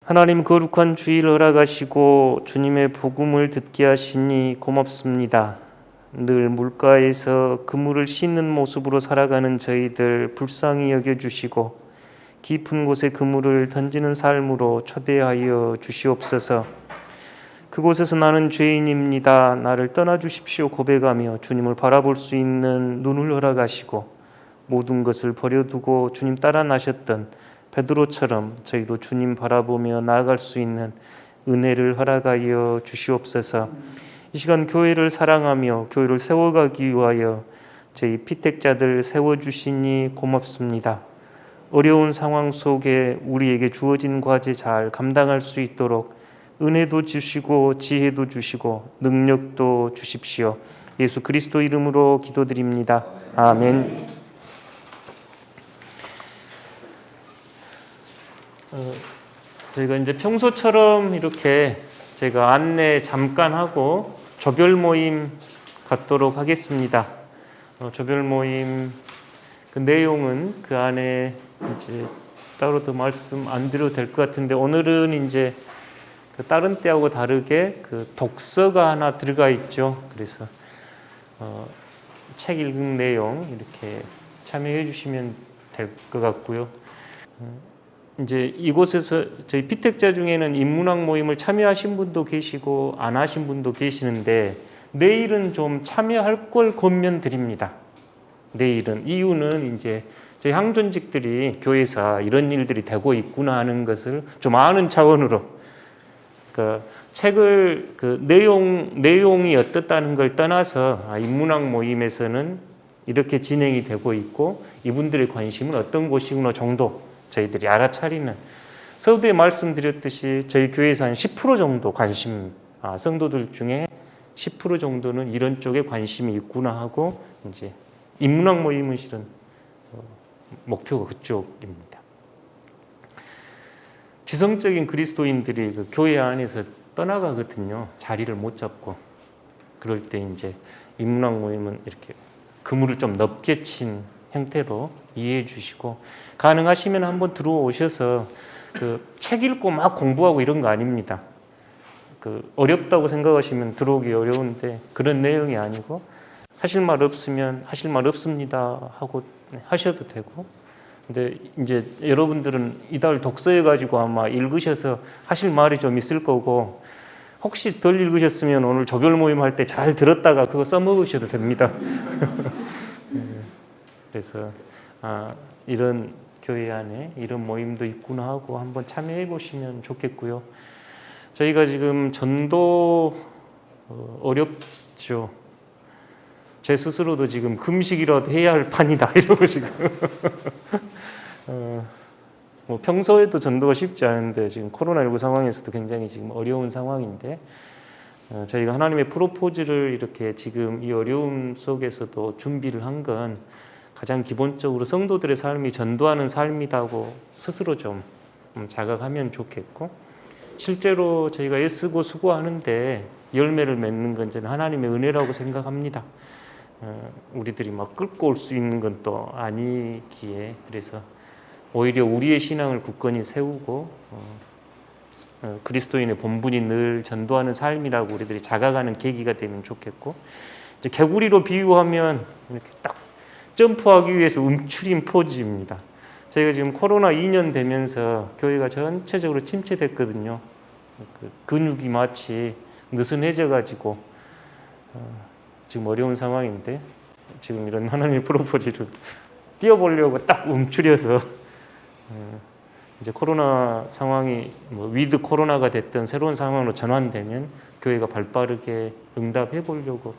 하나님 거룩한 주일 허락하시고 주님의 복음을 듣게 하시니 고맙습니다. 늘 물가에서 그물을 씻는 모습으로 살아가는 저희들 불쌍히 여겨주시고 깊은 곳에 그물을 던지는 삶으로 초대하여 주시옵소서. 그곳에서 나는 죄인입니다. 나를 떠나주십시오 고백하며 주님을 바라볼 수 있는 눈을 허락하시고 모든 것을 버려두고 주님 따라 나셨던 베드로처럼 저희도 주님 바라보며 나아갈 수 있는 은혜를 허락하여 주시옵소서. 이 시간 교회를 사랑하며 교회를 세워가기 위하여 저희 피택자들 세워주시니 고맙습니다. 어려운 상황 속에 우리에게 주어진 과제 잘 감당할 수 있도록 은혜도 주시고 지혜도 주시고 능력도 주십시오. 예수 그리스도 이름으로 기도드립니다. 아멘. 저희가 이제 평소처럼 이렇게 제가 안내 잠깐 하고 조별 모임 갖도록 하겠습니다. 조별 모임 그 내용은 그 안에 이제 따로 더 말씀 안 드려도 될 것 같은데, 오늘은 이제 그 다른 때하고 다르게 그 독서가 하나 들어가 있죠. 그래서 책 읽은 내용 이렇게 참여해 주시면 될 것 같고요. 이제 이곳에서 저희 피택자 중에는 인문학 모임을 참여하신 분도 계시고 안 하신 분도 계시는데, 내일은 좀 참여할 걸 권면드립니다. 내일은 이유는 이제 저희 항존직들이 교회에서 이런 일들이 되고 있구나 하는 것을 좀 아는 차원으로, 그러니까 책을 그 내용이 어떻다는 걸 떠나서 인문학 모임에서는 이렇게 진행이 되고 있고 이분들의 관심은 어떤 곳이구나 정도 저희들이 알아차리는, 서두에 말씀드렸듯이 저희 교회에서 한 10% 정도 관심, 성도들 중에 10% 정도는 이런 쪽에 관심이 있구나 하고, 이제 인문학 모임은 실은 목표가 그쪽입니다. 지성적인 그리스도인들이 그 교회 안에서 떠나가거든요. 자리를 못 잡고. 그럴 때 이제 인문학 모임은 이렇게 그물을 좀 넓게 친 형태로 이해해 주시고, 가능하시면 한번 들어오셔서 그 책 읽고 막 공부하고 이런 거 아닙니다. 그 어렵다고 생각하시면 들어오기 어려운데 그런 내용이 아니고, 하실 말 없으면 하실 말 없습니다 하고 하셔도 되고, 근데 이제 여러분들은 이달 독서해 가지고 아마 읽으셔서 하실 말이 좀 있을 거고, 혹시 덜 읽으셨으면 오늘 조별 모임 할 때 잘 들었다가 그거 써먹으셔도 됩니다. 그래서 이런 교회 안에 이런 모임도 있구나 하고 한번 참여해 보시면 좋겠고요. 저희가 지금 전도 어렵죠. 제 스스로도 지금 금식이라도 해야 할 판이다 이러고 지금 뭐 평소에도 전도가 쉽지 않은데 지금 코로나19 상황에서도 굉장히 지금 어려운 상황인데, 저희가 하나님의 프로포즈를 이렇게 지금 이 어려움 속에서도 준비를 한 건 가장 기본적으로 성도들의 삶이 전도하는 삶이라고 스스로 좀 자각하면 좋겠고, 실제로 저희가 애쓰고 수고하는데 열매를 맺는 건 저는 하나님의 은혜라고 생각합니다. 우리들이 막 끌고 올 수 있는 건 또 아니기에, 그래서 오히려 우리의 신앙을 굳건히 세우고 그리스도인의 본분이 늘 전도하는 삶이라고 우리들이 자각하는 계기가 되면 좋겠고, 이제 개구리로 비유하면 이렇게 딱 점프하기 위해서 움츠린 포즈입니다. 저희가 지금 코로나 2년 되면서 교회가 전체적으로 침체됐거든요. 그 근육이 마치 느슨해져 가지고 지금 어려운 상황인데, 지금 이런 하나님의 프로포즈를 띄워보려고 딱 움츠려서 이제 코로나 상황이 위드 코로나가 됐던 새로운 상황으로 전환되면 교회가 발빠르게 응답해 보려고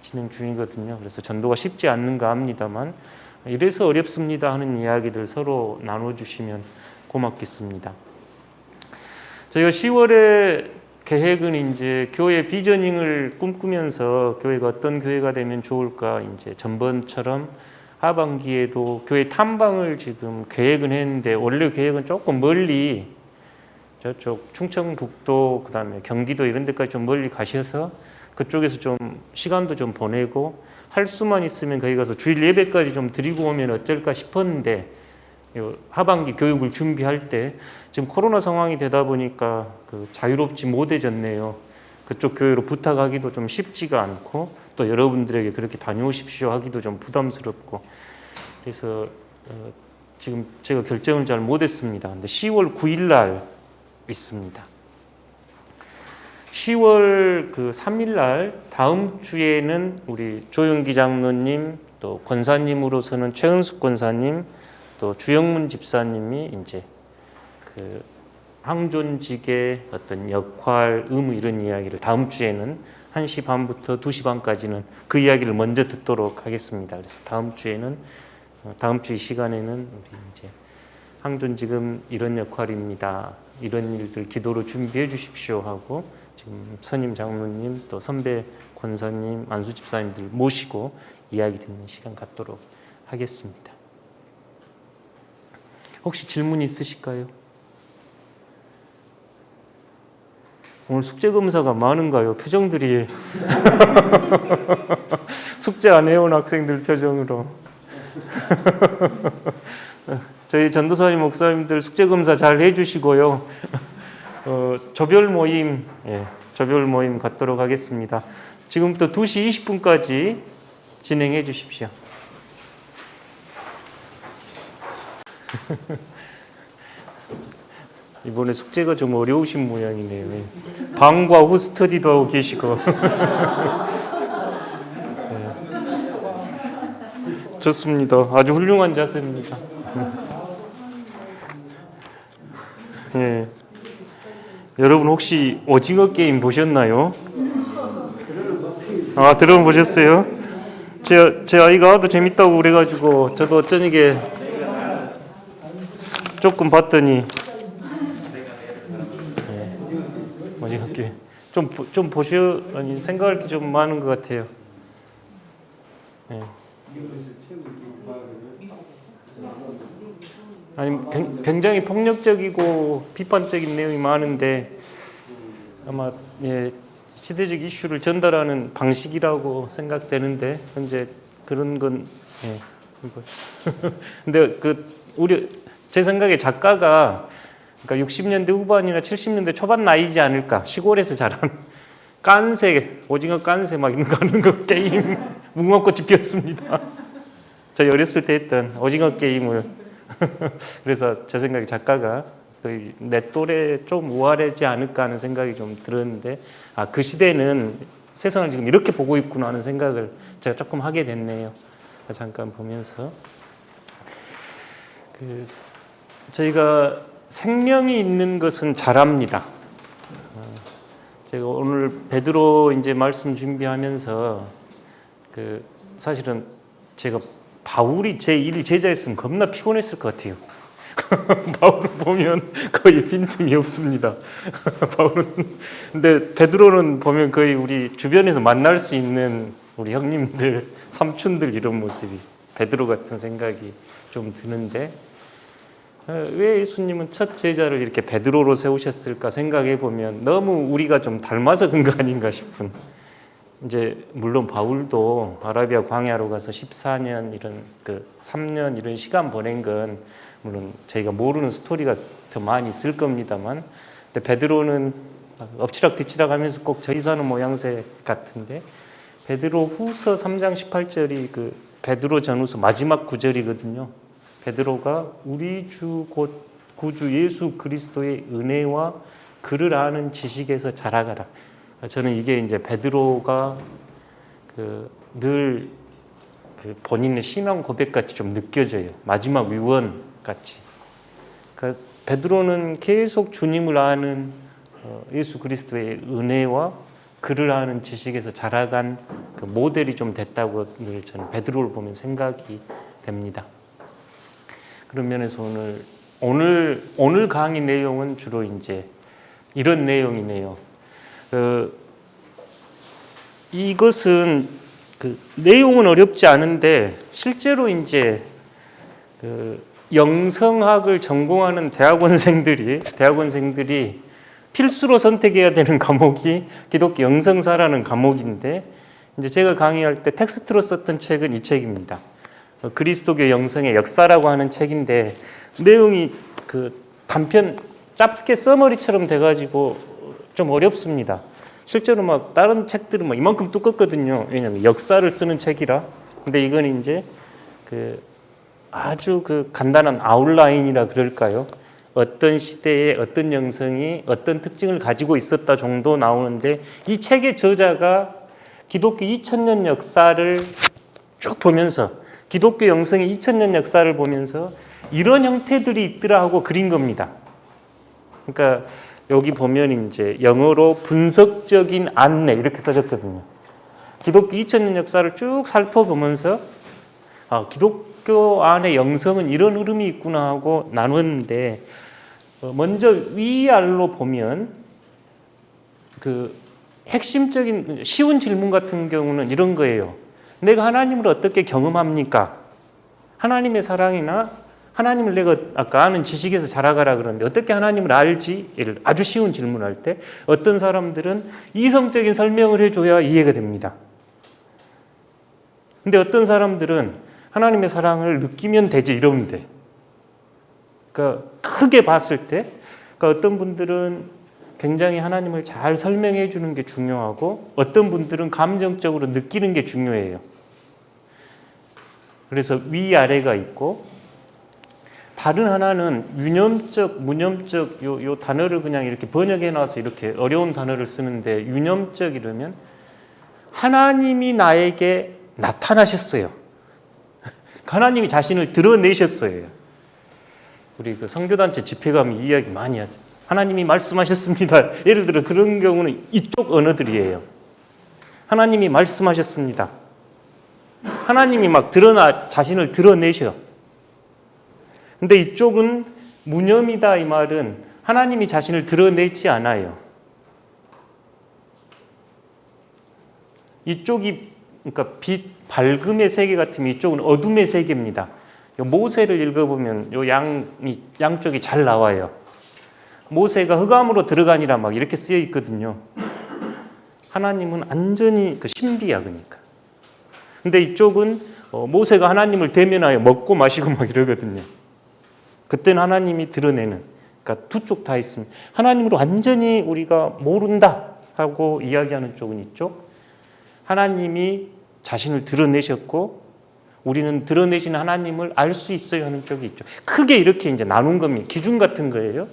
진행 중이거든요. 그래서 전도가 쉽지 않는가 합니다만, 이래서 어렵습니다 하는 이야기들 서로 나눠주시면 고맙겠습니다. 저희가 10월에 계획은 이제 교회 비저닝을 꿈꾸면서 교회가 어떤 교회가 되면 좋을까, 이제 전번처럼 하반기에도 교회 탐방을 지금 계획은 했는데, 원래 계획은 조금 멀리 저쪽 충청북도 그다음에 경기도 이런 데까지 좀 멀리 가셔서 그쪽에서 좀 시간도 좀 보내고 할 수만 있으면 거기 가서 주일 예배까지 좀 드리고 오면 어쩔까 싶었는데, 요 하반기 교육을 준비할 때 지금 코로나 상황이 되다 보니까 그 자유롭지 못해졌네요. 그쪽 교회로 부탁하기도 좀 쉽지가 않고 또 여러분들에게 그렇게 다녀오십시오 하기도 좀 부담스럽고 그래서 지금 제가 결정을 잘 못했습니다. 근데 10월 9일 날 있습니다. 10월 그 3일 날 다음 주에는 우리 조영기 장로님 또 권사님으로서는 최은숙 권사님 또 주영문 집사님이 이제 그 항존직의 어떤 역할, 의무 이런 이야기를 다음 주에는 1시 반부터 2시 반까지는 그 이야기를 먼저 듣도록 하겠습니다. 그래서 다음 주에는 다음 주 이 시간에는 우리 이제 항존직은 이런 역할입니다. 이런 일들 기도로 준비해 주십시오 하고 지금 선임 장로님 또 선배 권사님, 안수 집사님들 모시고 이야기 듣는 시간 갖도록 하겠습니다. 혹시 질문 있으실까요? 오늘 숙제 검사가 많은가요? 표정들이 숙제 안 해온 학생들 표정으로 저희 전도사님 목사님들 숙제 검사 잘 해주시고요. 조별 모임 조별 모임 갖도록 하겠습니다. 지금부터 2시 20분까지 진행해 주십시오. 이번에 숙제가 좀 어려우신 모양이네요. 방과 후 스터디도 하고 계시고. 네. 좋습니다. 아주 훌륭한 자세입니다. 네. 여러분 혹시 오징어 게임 보셨나요? 아, 들어보셨어요? 제 아이가 하도 재밌다고 그래가지고 저도 저녁에 조금 봤더니 오징어 게임 좀 보시니 생각할 게 좀 많은 것 같아요. 네. 아니 굉장히 폭력적이고 비판적인 내용이 많은데 아마 시대적 이슈를 전달하는 방식이라고 생각되는데 현재 그런 건 근데 제 생각에 작가가 그러니까 60년대 후반이나 70년대 초반 나이지 않을까. 시골에서 자란 깐새, 오징어 깐새 막 이런 거 하는 거 게임 무궁화꽃이 피었습니다. 저희 어렸을 때 했던 오징어 게임을 그래서 제 생각에 작가가 거의 내 또래 좀 우아하지 않을까 하는 생각이 좀 들었는데 그 시대는 세상을 지금 이렇게 보고 있구나 하는 생각을 제가 조금 하게 됐네요. 잠깐 보면서 저희가 생명이 있는 것은 잘합니다. 제가 오늘 베드로 이제 말씀 준비하면서 사실은 제가 바울이 제 1 제자였으면 겁나 피곤했을 것 같아요. 바울을 보면 거의 빈틈이 없습니다. 바울은 근데 베드로는 보면 거의 우리 주변에서 만날 수 있는 우리 형님들, 삼촌들 이런 모습이 베드로 같은 생각이 좀 드는데 왜 예수님은 첫 제자를 이렇게 베드로로 세우셨을까 생각해 보면 너무 우리가 좀 닮아서 그런 거 아닌가 싶은. 이제 물론 바울도 아라비아 광야로 가서 14년 이런 3년 이런 시간 보낸 건 물론 저희가 모르는 스토리가 더 많이 있을 겁니다만, 근데 베드로는 엎치락뒤치락 하면서 꼭 저희 사는 모양새 같은데 베드로 후서 3장 18절이 베드로 전후서 마지막 구절이거든요. 베드로가 우리 주 곧 구주 예수 그리스도의 은혜와 그를 아는 지식에서 자라가라. 저는 이게 이제 베드로가 늘 본인의 신앙 고백 같이 좀 느껴져요. 마지막 위원 같이. 그러니까 베드로는 계속 주님을 아는 예수 그리스도의 은혜와 그를 아는 지식에서 자라간 모델이 좀 됐다고 늘 저는 베드로를 보면 생각이 됩니다. 그런 면에서 오늘 강의 내용은 주로 이제 이런 내용이네요. 이것은 내용은 어렵지 않은데 실제로 이제 영성학을 전공하는 대학원생들이 필수로 선택해야 되는 과목이 기독교 영성사라는 과목인데 이제 제가 강의할 때 텍스트로 썼던 책은 이 책입니다. 그리스도교 영성의 역사라고 하는 책인데 내용이 그 단편 짧게 써머리처럼 돼가지고 좀 어렵습니다. 실제로 막 다른 책들은 막 이만큼 두껍거든요. 왜냐하면 역사를 쓰는 책이라. 근데 이건 이제 그 아주 그 간단한 아웃라인이라 그럴까요? 어떤 시대에 어떤 영성이 어떤 특징을 가지고 있었다 정도 나오는데 이 책의 저자가 기독교 2000년 역사를 쭉 보면서 기독교 영성의 2000년 역사를 보면서 이런 형태들이 있더라 하고 그린 겁니다. 그러니까 여기 보면 이제 영어로 분석적인 안내 이렇게 써졌거든요. 기독교 2000년 역사를 쭉 살펴보면서 기독교 안에 영성은 이런 흐름이 있구나 하고 나눴는데 먼저 위아래로 보면 그 핵심적인 쉬운 질문 같은 경우는 이런 거예요. 내가 하나님을 어떻게 경험합니까? 하나님의 사랑이나 하나님을 내가 아까 아는 지식에서 자라가라 그러는데 어떻게 하나님을 알지? 아주 쉬운 질문할 때 어떤 사람들은 이성적인 설명을 해줘야 이해가 됩니다. 근데 어떤 사람들은 하나님의 사랑을 느끼면 되지 이러면 돼. 그러니까 크게 봤을 때 그러니까 어떤 분들은 굉장히 하나님을 잘 설명해 주는 게 중요하고 어떤 분들은 감정적으로 느끼는 게 중요해요. 그래서 위아래가 있고 다른 하나는 유념적, 무념적 요 단어를 그냥 이렇게 번역해 놔서 이렇게 어려운 단어를 쓰는데 유념적 이러면 하나님이 나에게 나타나셨어요. 하나님이 자신을 드러내셨어요. 우리 그 선교단체 집회 가면 이 이야기 많이 하죠. 하나님이 말씀하셨습니다. 예를 들어 그런 경우는 이쪽 언어들이에요. 하나님이 말씀하셨습니다. 하나님이 막 자신을 드러내셔. 근데 이쪽은 무념이다 이 말은 하나님이 자신을 드러내지 않아요. 이쪽이 그러니까 빛, 밝음의 세계 같으면 이쪽은 어둠의 세계입니다. 모세를 읽어보면 양쪽이 잘 나와요. 모세가 흑암으로 들어가니라 막 이렇게 쓰여 있거든요. 하나님은 완전히 그 신비야 그러니까. 근데 이쪽은 모세가 하나님을 대면하여 먹고 마시고 막 이러거든요. 그때는 하나님이 드러내는 그러니까 두 쪽 다 있습니다. 하나님으로 완전히 우리가 모른다 하고 이야기하는 쪽은 이쪽. 하나님이 자신을 드러내셨고 우리는 드러내신 하나님을 알 수 있어야 하는 쪽이 있죠. 크게 이렇게 이제 나눈 겁니다. 기준 같은 거예요.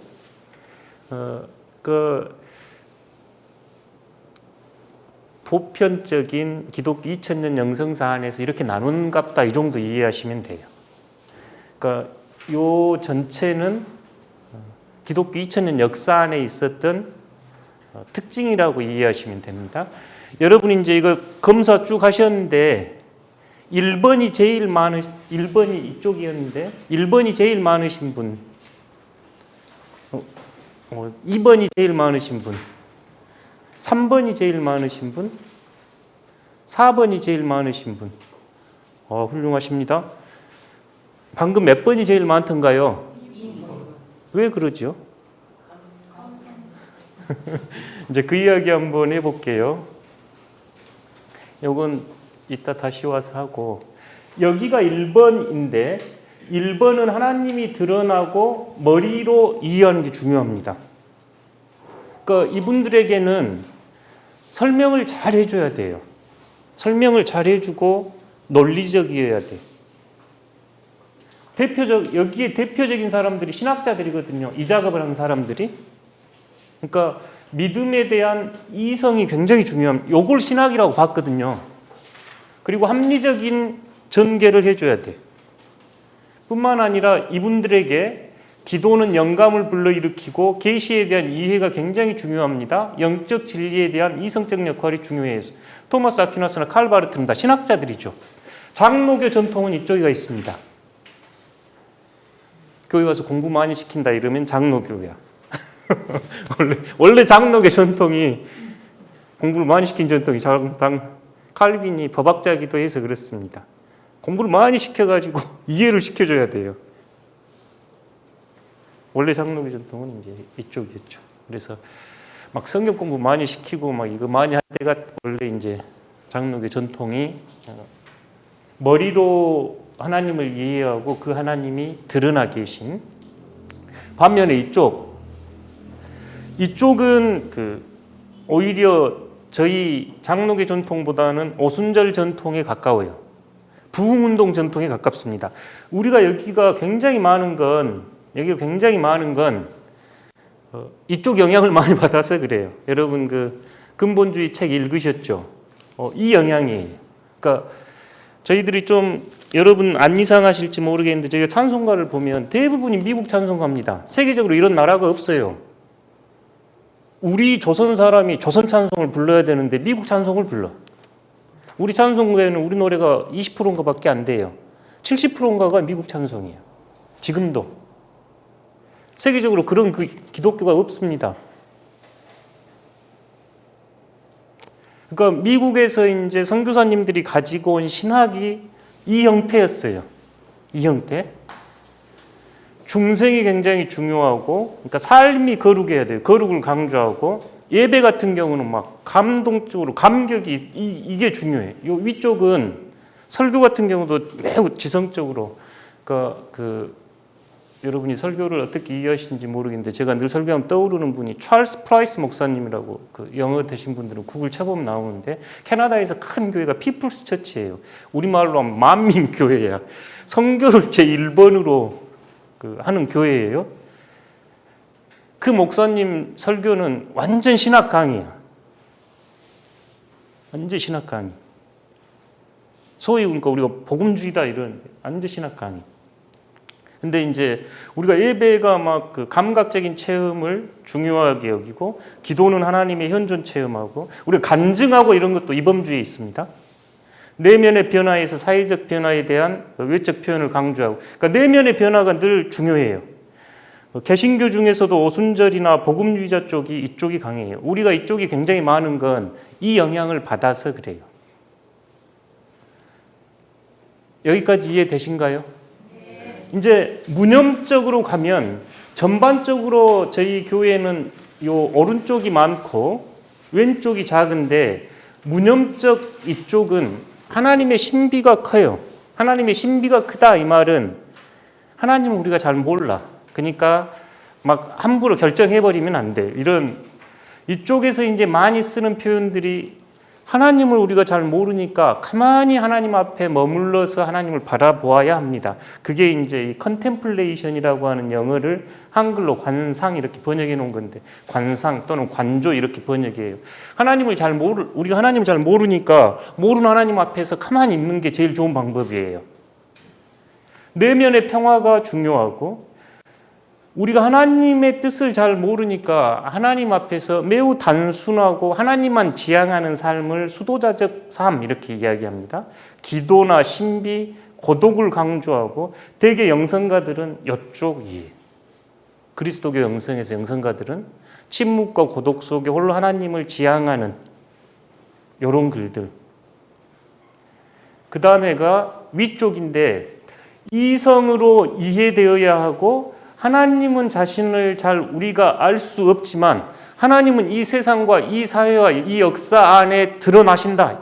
보편적인 기독교 2000년 영성사 안에서 이렇게 나눈갑다 이 정도 이해하시면 돼요. 그러니까 요 전체는 기독교 2000년 역사 안에 있었던 특징이라고 이해하시면 됩니다. 여러분이 이제 이거 검사 쭉 하셨는데 1번이 이쪽이었는데 1번이 제일 많으신 분 2번이 제일 많으신 분 3번이 제일 많으신 분 4번이 제일 많으신 분 훌륭하십니다. 방금 몇 번이 제일 많던가요? 2번. 왜 그러죠? 이제 그 이야기 한번 해볼게요. 요건 이따 다시 와서 하고 여기가 1번인데 1번은 하나님이 드러나고 머리로 이해하는 게 중요합니다. 그러니까 이분들에게는 설명을 잘 해줘야 돼요. 설명을 잘 해주고 논리적이어야 돼. 여기에 대표적인 사람들이 신학자들이거든요. 이 작업을 한 사람들이. 그러니까 믿음에 대한 이성이 굉장히 중요합니다. 요걸 신학이라고 봤거든요. 그리고 합리적인 전개를 해줘야 돼. 뿐만 아니라 이분들에게 기도는 영감을 불러일으키고 계시에 대한 이해가 굉장히 중요합니다. 영적 진리에 대한 이성적 역할이 중요해요. 토마스 아퀴나스나 칼 바르트는 다 신학자들이죠. 장로교 전통은 이쪽에 있습니다. 교회 와서 공부 많이 시킨다 이러면 장로교야. 원래 장로교 전통이 공부를 많이 시킨 전통이 칼빈이 법학자기도 해서 그렇습니다. 공부를 많이 시켜가지고 이해를 시켜줘야 돼요. 원래 장로교 전통은 이제 이쪽이었죠. 그래서 막 성경 공부 많이 시키고 막 이거 많이 할 때가 원래 이제 장로교 전통이 머리로 하나님을 이해하고 그 하나님이 드러나 계신, 반면에 이쪽은 오히려 저희 장로교 전통보다는 오순절 전통에 가까워요. 부흥운동 전통에 가깝습니다. 우리가 여기가 굉장히 많은 건 이쪽 영향을 많이 받아서 그래요. 여러분 근본주의 책 읽으셨죠? 이 영향이에요. 그러니까 저희들이 좀 여러분 안 이상하실지 모르겠는데 저희가 찬송가를 보면 대부분이 미국 찬송가입니다. 세계적으로 이런 나라가 없어요. 우리 조선 사람이 조선 찬송을 불러야 되는데 미국 찬송을 불러. 우리 찬송가에는 우리 노래가 20%인가 밖에 안 돼요. 70%인가가 미국 찬송이에요. 지금도. 세계적으로 그런 기독교가 없습니다. 그러니까 미국에서 이제 선교사님들이 가지고 온 신학이 이 형태였어요. 이 형태. 중생이 굉장히 중요하고, 그러니까 삶이 거룩해야 돼요. 거룩을 강조하고, 예배 같은 경우는 막 감동적으로 감격이 이게 중요해요. 요 위쪽은 설교 같은 경우도 매우 지성적으로, 그러니까 여러분이 설교를 어떻게 이해하시는지 모르겠는데 제가 늘 설교하면 떠오르는 분이 찰스 프라이스 목사님이라고, 영어 되신 분들은 구글 쳐보면 나오는데, 캐나다에서 큰 교회가 피플스 처치예요. 우리말로 하면 만민교회야. 선교를 제1번으로 하는 교회예요. 그 목사님 설교는 완전 신학 강의야. 완전 신학 강의. 소위 그러니까 우리가 복음주의다 이러는데 완전 신학 강의. 근데 이제 우리가 예배가 막 감각적인 체험을 중요하게 여기고, 기도는 하나님의 현존 체험하고, 우리가 간증하고 이런 것도 이범주의에 있습니다. 내면의 변화에서 사회적 변화에 대한 외적 표현을 강조하고, 그러니까 내면의 변화가 늘 중요해요. 개신교 중에서도 오순절이나 복음주의자 쪽이 이쪽이 강해요. 우리가 이쪽이 굉장히 많은 건 이 영향을 받아서 그래요. 여기까지 이해되신가요? 이제 무념적으로 가면 전반적으로 저희 교회는 요 오른쪽이 많고 왼쪽이 작은데, 무념적 이쪽은 하나님의 신비가 커요. 하나님의 신비가 크다 이 말은 하나님은 우리가 잘 몰라. 그러니까 막 함부로 결정해버리면 안 돼. 이쪽에서 이제 많이 쓰는 표현들이, 하나님을 우리가 잘 모르니까 가만히 하나님 앞에 머물러서 하나님을 바라보아야 합니다. 그게 이제 이 컨템플레이션이라고 하는 영어를 한글로 관상 이렇게 번역해 놓은 건데, 관상 또는 관조 이렇게 번역해요. 우리가 하나님을 잘 모르니까 모르는 하나님 앞에서 가만히 있는 게 제일 좋은 방법이에요. 내면의 평화가 중요하고, 우리가 하나님의 뜻을 잘 모르니까 하나님 앞에서 매우 단순하고 하나님만 지향하는 삶을 수도자적 삶 이렇게 이야기합니다. 기도나 신비, 고독을 강조하고, 대개 영성가들은 이쪽이에요. 그리스도교 영성에서 영성가들은 침묵과 고독 속에 홀로 하나님을 지향하는 이런 글들. 그 다음에가 위쪽인데, 이성으로 이해되어야 하고, 하나님은 자신을 잘 우리가 알 수 없지만 하나님은 이 세상과 이 사회와 이 역사 안에 드러나신다.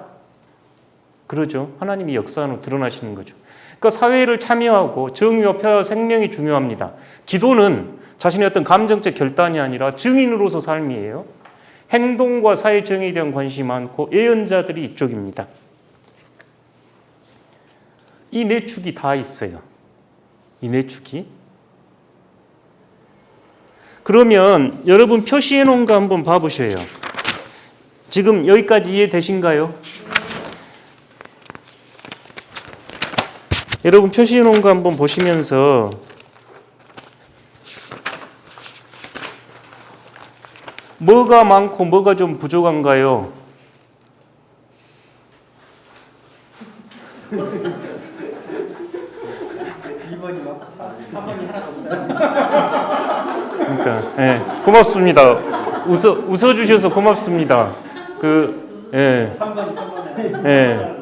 그러죠. 하나님이 역사 안으로 드러나시는 거죠. 그러니까 사회를 참여하고 정의와 평화, 생명이 중요합니다. 기도는 자신의 어떤 감정적 결단이 아니라 증인으로서 삶이에요. 행동과 사회 정의에 대한 관심이 많고, 예언자들이 이쪽입니다. 이 네 축이 다 있어요. 이 네 축이. 그러면 여러분 표시해 놓은 거 한번 봐보셔요. 지금 여기까지 이해되신가요? 여러분 표시해 놓은 거 한번 보시면서 뭐가 많고 뭐가 좀 부족한가요? 그러니까, 예, 고맙습니다. 웃어주셔서 고맙습니다. 예, 예,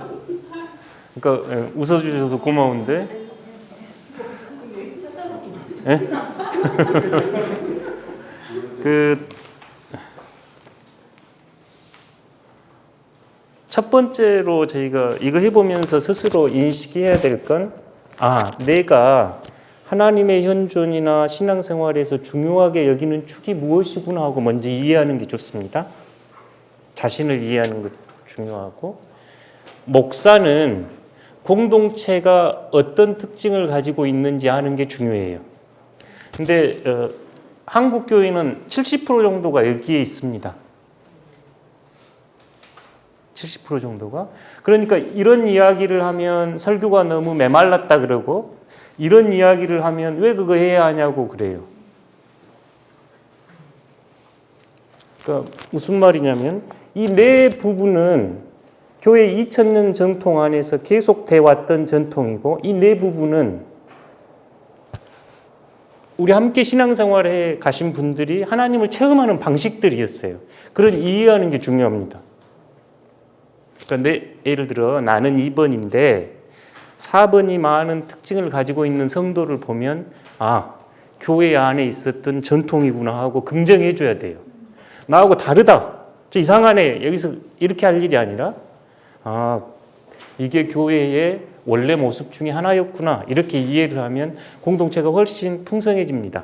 그러니까 예, 웃어주셔서 고마운데, 예? 첫 번째로 저희가 이거 해보면서 스스로 인식해야 될 건, 내가 하나님의 현존이나 신앙생활에서 중요하게 여기는 축이 무엇이구나 하고 먼저 이해하는 게 좋습니다. 자신을 이해하는 것 중요하고, 목사는 공동체가 어떤 특징을 가지고 있는지 아는 게 중요해요. 근데 한국 교회는 70% 정도가 여기에 있습니다. 70% 정도가. 그러니까 이런 이야기를 하면 설교가 너무 메말랐다 그러고, 이런 이야기를 하면 왜 그거 해야 하냐고 그래요. 그러니까 무슨 말이냐면 이 네 부분은 교회 2000년 전통 안에서 계속돼 왔던 전통이고, 이 네 부분은 우리 함께 신앙생활에 가신 분들이 하나님을 체험하는 방식들이었어요. 그런 이해하는 게 중요합니다. 그러니까 예를 들어 나는 2번인데 4번이 많은 특징을 가지고 있는 성도를 보면 교회 안에 있었던 전통이구나 하고 긍정해 줘야 돼요. 나하고 다르다. 저 이상하네. 여기서 이렇게 할 일이 아니라 이게 교회의 원래 모습 중에 하나였구나. 이렇게 이해를 하면 공동체가 훨씬 풍성해집니다.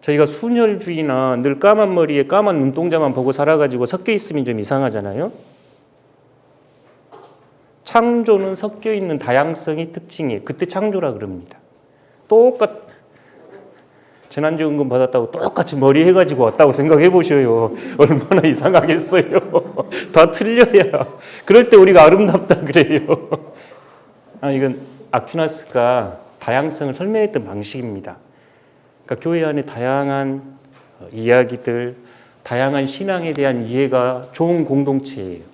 저희가 순혈주의나 늘 까만 머리에 까만 눈동자만 보고 살아가지고 섞여 있으면 좀 이상하잖아요. 창조는 섞여 있는 다양성이 특징이에요. 그때 창조라 그럽니다. 재난지원금 받았다고 똑같이 머리 해가지고 왔다고 생각해 보셔요. 얼마나 이상하겠어요. 다 틀려야. 그럴 때 우리가 아름답다 그래요. 이건 아퀴나스가 다양성을 설명했던 방식입니다. 그러니까 교회 안에 다양한 이야기들, 다양한 신앙에 대한 이해가 좋은 공동체예요.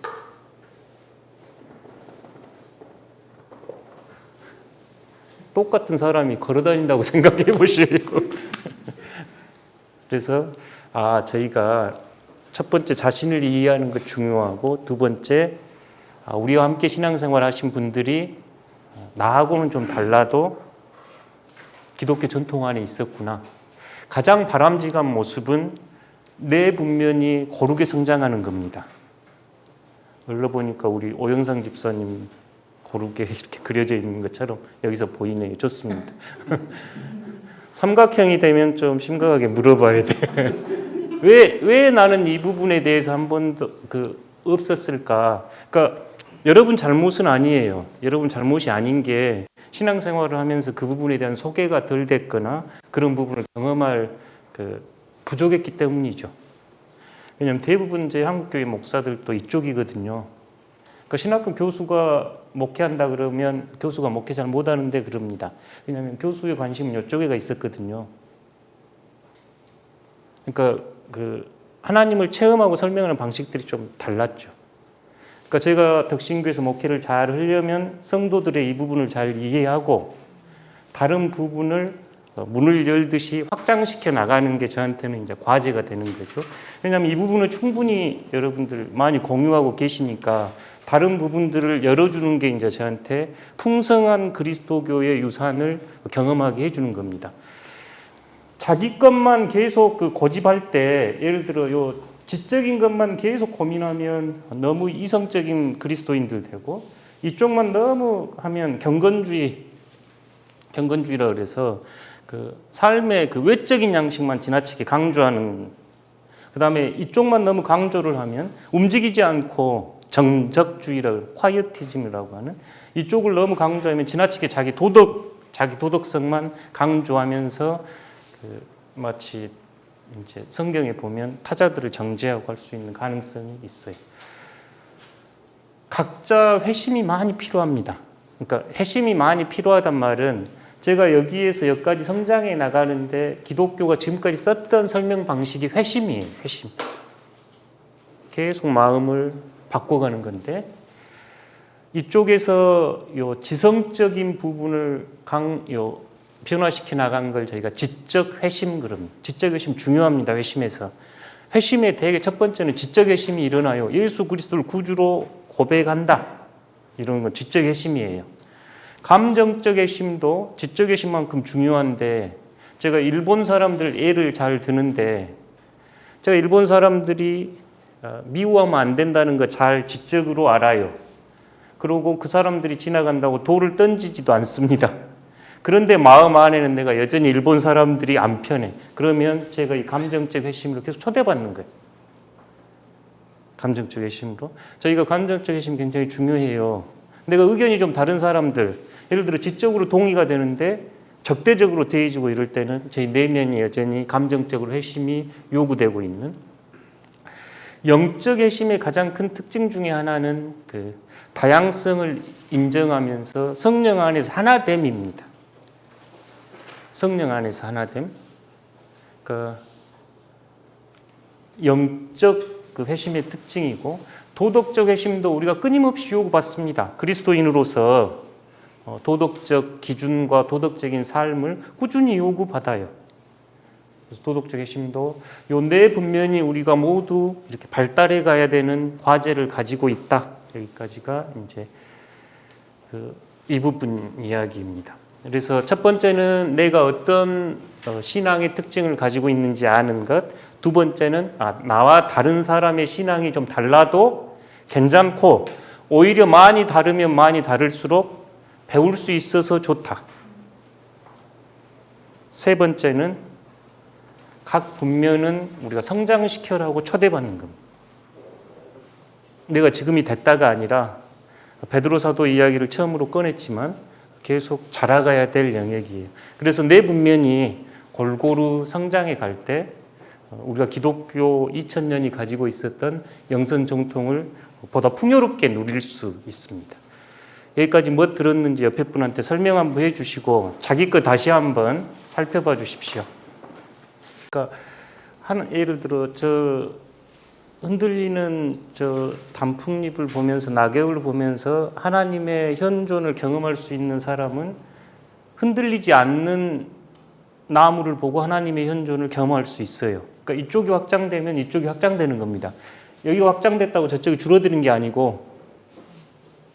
똑같은 사람이 걸어다닌다고 생각해 보셔요. 그래서 저희가 첫 번째 자신을 이해하는 것 중요하고, 두 번째 우리와 함께 신앙생활 하신 분들이 나하고는 좀 달라도 기독교 전통 안에 있었구나. 가장 바람직한 모습은 내 분면이 고르게 성장하는 겁니다. 올라보니까 우리 오영상 집사님 고르게 이렇게 그려져 있는 것처럼 여기서 보이네요. 좋습니다. 삼각형이 되면 좀 심각하게 물어봐야 돼. 왜 나는 이 부분에 대해서 한 번도 없었을까? 그러니까 여러분 잘못은 아니에요. 여러분 잘못이 아닌 게 신앙생활을 하면서 그 부분에 대한 소개가 덜 됐거나 그런 부분을 경험할 부족했기 때문이죠. 왜냐하면 대부분 제 한국교회 목사들도 이쪽이거든요. 그러니까 신학교 교수가 목회한다 그러면 교수가 목회 잘 못하는데 그럽니다. 왜냐하면 교수의 관심은 이쪽에가 있었거든요. 그러니까 하나님을 체험하고 설명하는 방식들이 좀 달랐죠. 그러니까 제가 덕신교에서 목회를 잘 하려면 성도들의 이 부분을 잘 이해하고 다른 부분을 문을 열듯이 확장시켜 나가는 게 저한테는 이제 과제가 되는 거죠. 왜냐하면 이 부분을 충분히 여러분들 많이 공유하고 계시니까 다른 부분들을 열어주는 게 이제 저한테 풍성한 그리스도교의 유산을 경험하게 해주는 겁니다. 자기 것만 계속 고집할 때, 예를 들어 지적인 것만 계속 고민하면 너무 이성적인 그리스도인들 되고, 이쪽만 너무 하면 경건주의라 그래서 삶의 외적인 양식만 지나치게 강조하는, 그 다음에 이쪽만 너무 강조를 하면 움직이지 않고 정적주의라고, 콰이어티즘이라고 하는, 이쪽을 너무 강조하면 지나치게 자기 도덕성만 강조하면서 마치 이제 성경에 보면 타자들을 정죄하고 할 수 있는 가능성이 있어요. 각자 회심이 많이 필요합니다. 그러니까 회심이 많이 필요하단 말은 제가 여기에서 여기까지 성장해 나가는데 기독교가 지금까지 썼던 설명 방식이 회심이에요. 회심. 계속 마음을 바꿔가는 건데, 이쪽에서 지성적인 부분을 변화시켜 나간 걸 저희가 지적 회심 그럽니다. 지적 회심 중요합니다. 회심에서. 회심의 대개 첫 번째는 지적 회심이 일어나요. 예수 그리스도를 구주로 고백한다. 이런 건 지적 회심이에요. 감정적 회심도 지적 회심만큼 중요한데, 제가 일본 사람들 예를 잘 드는데, 제가 일본 사람들이 미워하면 안 된다는 거 잘 지적으로 알아요. 그리고 그 사람들이 지나간다고 돌을 던지지도 않습니다. 그런데 마음 안에는 내가 여전히 일본 사람들이 안 편해. 그러면 제가 이 감정적 회심으로 계속 초대받는 거예요. 감정적 회심으로. 저희가 감정적 회심 굉장히 중요해요. 내가 의견이 좀 다른 사람들, 예를 들어 지적으로 동의가 되는데 적대적으로 대해지고 이럴 때는 저희 내면이 여전히 감정적으로 회심이 요구되고 있는, 영적 회심의 가장 큰 특징 중에 하나는 그 다양성을 인정하면서 성령 안에서 하나됨입니다. 성령 안에서 하나됨. 그러니까 영적 그 회심의 특징이고, 도덕적 회심도 우리가 끊임없이 요구받습니다. 그리스도인으로서 도덕적 기준과 도덕적인 삶을 꾸준히 요구받아요. 그래서 도덕적 회심도 요 네 분면이 우리가 모두 이렇게 발달해 가야 되는 과제를 가지고 있다. 여기까지가 이제 이 부분 이야기입니다. 그래서 첫 번째는 내가 어떤 신앙의 특징을 가지고 있는지 아는 것. 두 번째는 나와 다른 사람의 신앙이 좀 달라도 괜찮고, 오히려 많이 다르면 많이 다를수록 배울 수 있어서 좋다. 세 번째는 각 분면은 우리가 성장시켜라고 초대받는 겁니다. 내가 지금이 됐다가 아니라 베드로 사도 이야기를 처음으로 꺼냈지만 계속 자라가야 될 영역이에요. 그래서 내 분면이 골고루 성장해 갈 때 우리가 기독교 2000년이 가지고 있었던 영성 정통을 보다 풍요롭게 누릴 수 있습니다. 여기까지 뭐 들었는지 옆에 분한테 설명 한번 해주시고 자기 거 다시 한번 살펴봐 주십시오. 그러니까 예를 들어 저 흔들리는 저 단풍잎을 보면서, 낙엽을 보면서 하나님의 현존을 경험할 수 있는 사람은 흔들리지 않는 나무를 보고 하나님의 현존을 경험할 수 있어요. 그러니까 이쪽이 확장되면 이쪽이 확장되는 겁니다. 여기가 확장됐다고 저쪽이 줄어드는 게 아니고,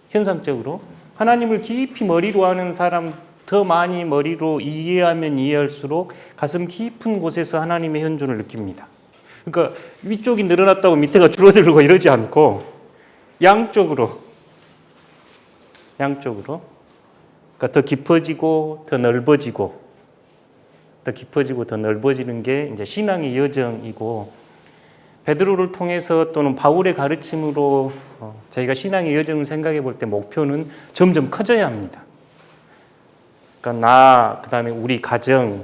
현상적으로 하나님을 깊이 머리로 아는 사람, 더 많이 머리로 이해하면 이해할수록 가슴 깊은 곳에서 하나님의 현존을 느낍니다. 그러니까 위쪽이 늘어났다고 밑에가 줄어들고 이러지 않고 양쪽으로 그러니까 더 깊어지고 더 넓어지고, 더 깊어지고 더 넓어지는 게 이제 신앙의 여정이고, 베드로를 통해서 또는 바울의 가르침으로 저희가 신앙의 여정을 생각해 볼 때 목표는 점점 커져야 합니다. 그러니까 그다음에 우리 가정,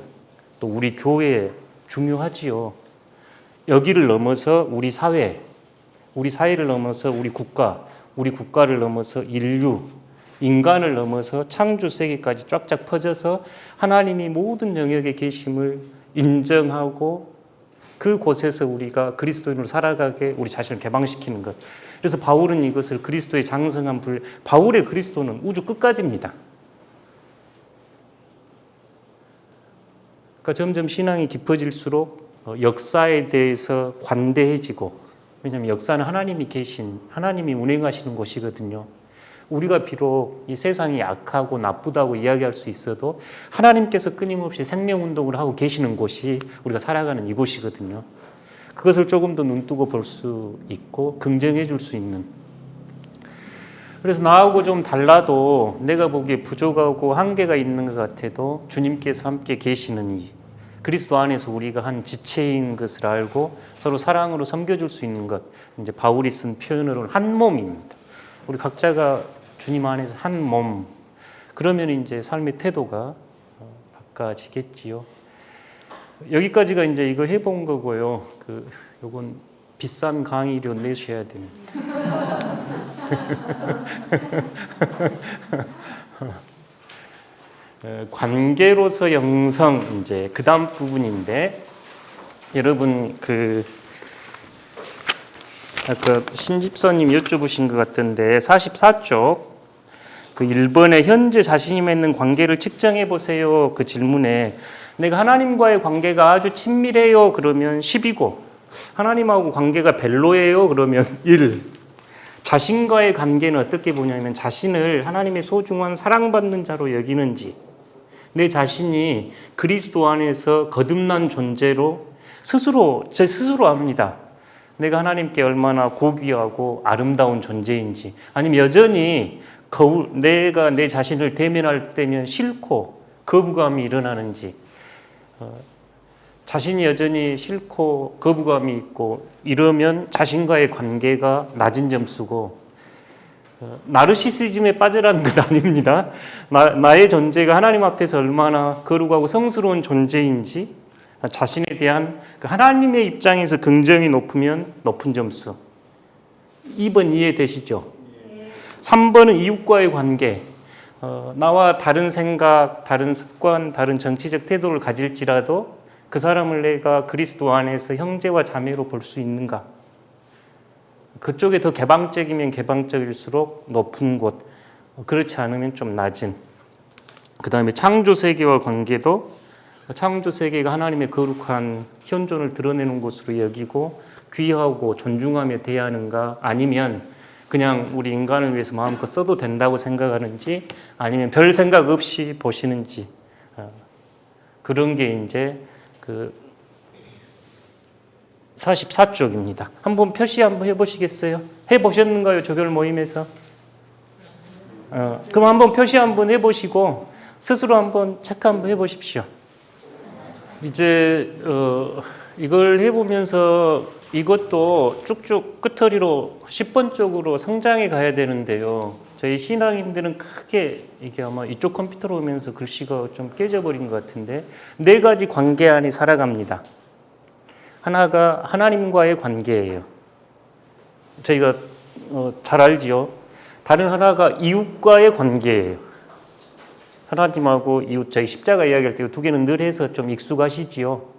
또 우리 교회 중요하지요. 여기를 넘어서 우리 사회를 넘어서 우리 국가를 넘어서 인류, 인간을 넘어서 창조 세계까지 쫙쫙 퍼져서 하나님이 모든 영역에 계심을 인정하고 그곳에서 우리가 그리스도인으로 살아가게 우리 자신을 개방시키는 것. 그래서 바울은 이것을 그리스도의 장성한 바울의 그리스도는 우주 끝까지입니다. 그러니까 점점 신앙이 깊어질수록 역사에 대해서 관대해지고, 왜냐하면 역사는 하나님이 운행하시는 곳이거든요. 우리가 비록 이 세상이 악하고 나쁘다고 이야기할 수 있어도 하나님께서 끊임없이 생명운동을 하고 계시는 곳이 우리가 살아가는 이곳이거든요. 그것을 조금 더 눈뜨고 볼 수 있고 긍정해 줄 수 있는, 그래서 나하고 좀 달라도 내가 보기에 부족하고 한계가 있는 것 같아도 주님께서 함께 계시는 이 그리스도 안에서 우리가 한 지체인 것을 알고 서로 사랑으로 섬겨줄 수 있는 것, 이제 바울이 쓴 표현으로는 한 몸입니다. 우리 각자가 주님 안에서 한 몸. 그러면 이제 삶의 태도가 바꿔지겠지요. 여기까지가 이제 이거 해본 거고요. 요건 비싼 강의료 내셔야 됩니다. 관계로서 영성, 이제 그 다음 부분인데, 여러분 아까 신집사님 여쭤보신 것 같은데 44쪽 1번에 현재 자신이 맺는 관계를 측정해 보세요. 그 질문에 내가 하나님과의 관계가 아주 친밀해요. 그러면 10이고, 하나님하고 관계가 별로예요. 그러면 1. 자신과의 관계는 어떻게 보냐면 자신을 하나님의 소중한 사랑받는 자로 여기는지, 내 자신이 그리스도 안에서 거듭난 존재로 제 스스로 압니다. 내가 하나님께 얼마나 고귀하고 아름다운 존재인지, 아니면 여전히 내가 내 자신을 대면할 때면 싫고 거부감이 일어나는지, 자신이 여전히 싫고 거부감이 있고 이러면 자신과의 관계가 낮은 점수고, 나르시시즘에 빠져라는 건 아닙니다. 나의 존재가 하나님 앞에서 얼마나 거룩하고 성스러운 존재인지, 자신에 대한 하나님의 입장에서 긍정이 높으면 높은 점수. 2번 이해되시죠? 3번은 이웃과의 관계. 나와 다른 생각, 다른 습관, 다른 정치적 태도를 가질지라도 그 사람을 내가 그리스도 안에서 형제와 자매로 볼 수 있는가? 그쪽에 더 개방적이면 개방적일수록 높은 곳, 그렇지 않으면 좀 낮은. 그 다음에 창조 세계와 관계도 창조 세계가 하나님의 거룩한 현존을 드러내는 곳으로 여기고 귀하고 존중하며 대하는가, 아니면 그냥 우리 인간을 위해서 마음껏 써도 된다고 생각하는지, 아니면 별 생각 없이 보시는지, 그런 게 이제 44쪽입니다. 한번 표시 한번 해보시겠어요? 해보셨는가요? 조별 모임에서? 그럼 한번 표시 한번 해보시고 스스로 한번 체크 한번 해보십시오. 이제 이걸 해보면서 이것도 쭉쭉 끄트리로 10번 쪽으로 성장해 가야 되는데요. 저희 신앙인들은 크게 이게 아마 이쪽 컴퓨터로 오면서 글씨가 좀 깨져버린 것 같은데, 4가지 관계 안에 살아갑니다. 하나가 하나님과의 관계예요. 저희가 잘 알지요. 다른 하나가 이웃과의 관계예요. 하나님하고 이웃, 저희 십자가 이야기할 때 2개는 늘 해서 좀 익숙하시지요.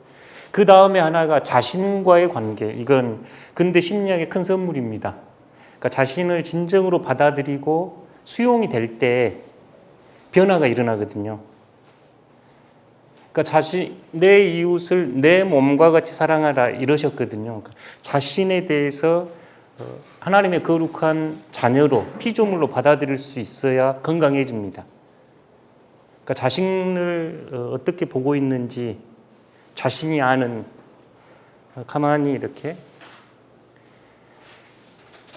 그 다음에 하나가 자신과의 관계. 이건 근대 심리학의 큰 선물입니다. 그러니까 자신을 진정으로 받아들이고 수용이 될 때 변화가 일어나거든요. 그러니까 내 이웃을 내 몸과 같이 사랑하라 이러셨거든요. 그러니까 자신에 대해서 하나님의 거룩한 자녀로, 피조물로 받아들일 수 있어야 건강해집니다. 그러니까 자신을 어떻게 보고 있는지 자신이 아는, 가만히 이렇게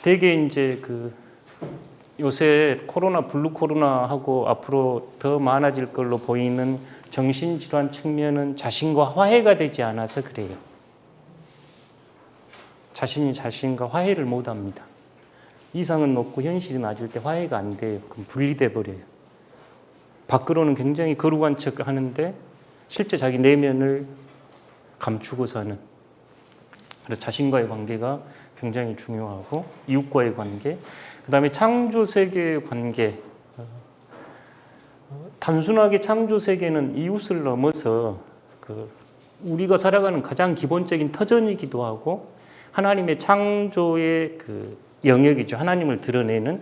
되게 이제 요새 코로나, 블루 코로나하고 앞으로 더 많아질 걸로 보이는 정신질환 측면은 자신과 화해가 되지 않아서 그래요. 자신이 자신과 화해를 못합니다. 이상은 높고 현실이 낮을 때 화해가 안 돼요. 그럼 분리돼 버려요. 밖으로는 굉장히 거룩한 척 하는데 실제 자기 내면을 감추고 사는. 그래서 자신과의 관계가 굉장히 중요하고, 이웃과의 관계, 그 다음에 창조 세계의 관계. 단순하게 창조 세계는 이웃을 넘어서 우리가 살아가는 가장 기본적인 터전이기도 하고 하나님의 창조의 영역이죠. 하나님을 드러내는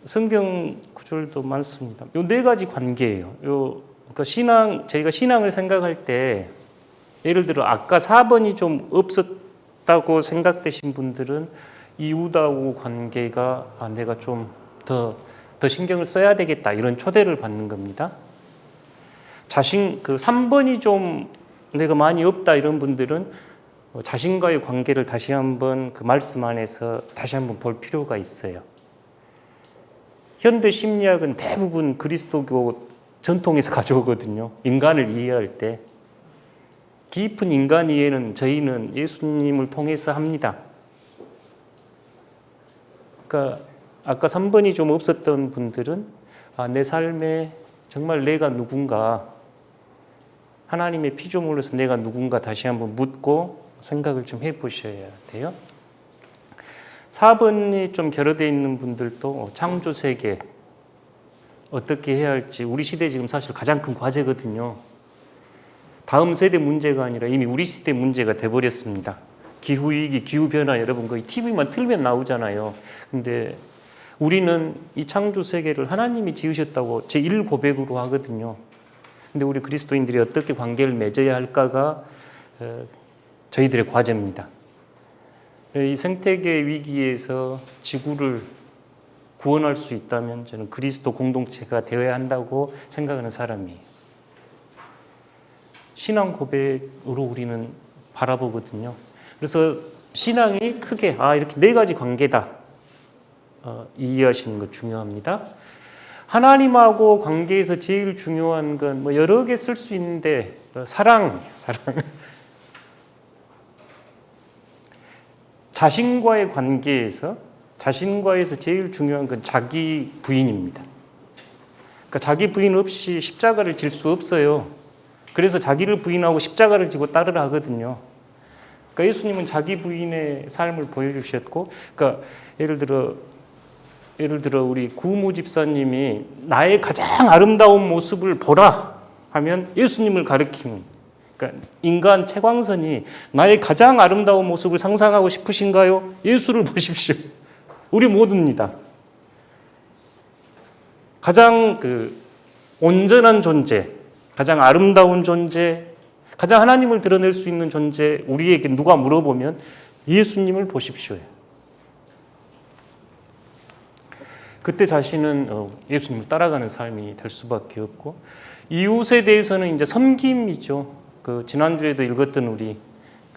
성경 구절도 많습니다. 요 4가지 관계예요. 그러니까 저희가 신앙을 생각할 때, 예를 들어 아까 4번이 좀 없었다고 생각되신 분들은 이웃하고 관계가 내가 좀 더 신경을 써야 되겠다, 이런 초대를 받는 겁니다. 3번이 좀 내가 많이 없다 이런 분들은 자신과의 관계를 다시 한번 그 말씀 안에서 다시 한번 볼 필요가 있어요. 현대 심리학은 대부분 그리스도교 전통에서 가져오거든요. 인간을 이해할 때. 깊은 인간 이해는 저희는 예수님을 통해서 합니다. 그러니까 아까 3번이 좀 없었던 분들은 내 삶에 정말 내가 누군가, 하나님의 피조물로서 내가 누군가 다시 한번 묻고 생각을 좀 해보셔야 돼요. 4번이 좀 결여되어 있는 분들도 창조 세계 어떻게 해야 할지, 우리 시대에 지금 사실 가장 큰 과제거든요. 다음 세대 문제가 아니라 이미 우리 시대 문제가 돼버렸습니다. 기후위기, 기후변화, 여러분 거의 TV만 틀면 나오잖아요. 근데 우리는 이 창조 세계를 하나님이 지으셨다고 제1 고백으로 하거든요. 근데 우리 그리스도인들이 어떻게 관계를 맺어야 할까가 저희들의 과제입니다. 이 생태계 위기에서 지구를 구원할 수 있다면 저는 그리스도 공동체가 되어야 한다고 생각하는 사람이에요. 신앙 고백으로 우리는 바라보거든요. 그래서 신앙이 크게 이렇게 네 가지 관계다 이해하시는 것 중요합니다. 하나님하고 관계에서 제일 중요한 건 뭐 여러 개 쓸 수 있는데 사랑. 자신과의 관계에서 제일 중요한 건 자기 부인입니다. 그러니까 자기 부인 없이 십자가를 질 수 없어요. 그래서 자기를 부인하고 십자가를 지고 따르라 하거든요. 그러니까 예수님은 자기 부인의 삶을 보여주셨고, 그러니까 예를 들어 우리 구무 집사님이 나의 가장 아름다운 모습을 보라 하면 예수님을 가리키는, 그러니까 인간 최광선이 나의 가장 아름다운 모습을 상상하고 싶으신가요? 예수를 보십시오. 우리 모두입니다. 가장 온전한 존재, 가장 아름다운 존재, 가장 하나님을 드러낼 수 있는 존재, 우리에게 누가 물어보면 예수님을 보십시오. 그때 자신은 예수님을 따라가는 삶이 될 수밖에 없고, 이웃에 대해서는 이제 섬김이죠. 지난주에도 읽었던 우리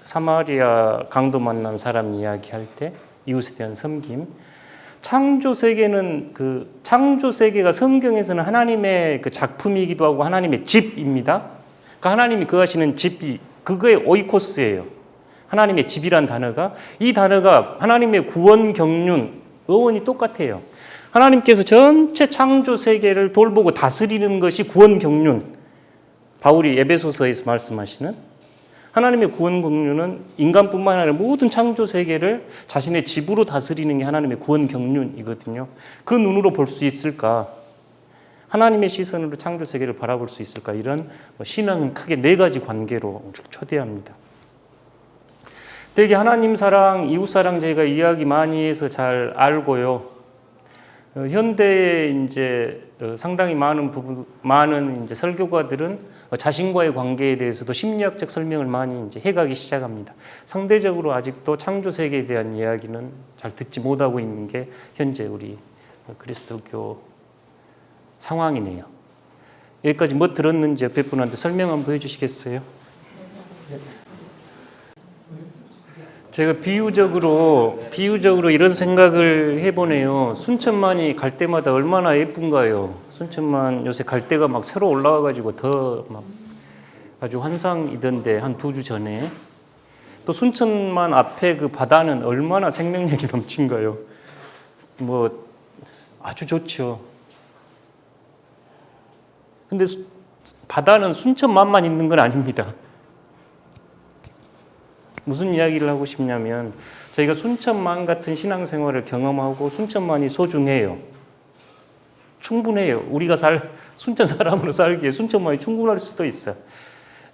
사마리아 강도 만난 사람 이야기할 때 이웃에 대한 섬김. 창조 세계는 창조 세계가 성경에서는 하나님의 작품이기도 하고 하나님의 집입니다. 그러니까 하나님이 거하시는 집이 그거의 오이코스예요. 하나님의 집이란 단어가, 이 단어가 하나님의 구원 경륜 어원이 똑같아요. 하나님께서 전체 창조 세계를 돌보고 다스리는 것이 구원 경륜. 바울이 에베소서에서 말씀하시는 하나님의 구원 경륜은 인간뿐만 아니라 모든 창조 세계를 자신의 집으로 다스리는 게 하나님의 구원 경륜이거든요. 그 눈으로 볼 수 있을까? 하나님의 시선으로 창조 세계를 바라볼 수 있을까? 이런 신앙은 크게 네 가지 관계로 초대합니다. 되게 하나님 사랑, 이웃 사랑 저희가 이야기 많이 해서 잘 알고요. 현대에 이제 상당히 많은 이제 설교가들은 자신과의 관계에 대해서도 심리학적 설명을 많이 이제 해가기 시작합니다. 상대적으로 아직도 창조 세계에 대한 이야기는 잘 듣지 못하고 있는 게 현재 우리 그리스도교 상황이네요. 여기까지 뭐 들었는지 옆에 분한테 설명 한번 해주시겠어요? 제가 비유적으로 이런 생각을 해보네요. 순천만이 갈 때마다 얼마나 예쁜가요? 순천만 요새 갈 때가 막 새로 올라와가지고 더 막 아주 환상이던데, 한 2주 전에. 또 순천만 앞에 그 바다는 얼마나 생명력이 넘친가요? 뭐 아주 좋죠. 근데 바다는 순천만만 있는 건 아닙니다. 무슨 이야기를 하고 싶냐면, 저희가 순천만 같은 신앙생활을 경험하고 순천만이 소중해요. 충분해요. 우리가 순천 사람으로 살기에 순천만이 충분할 수도 있어.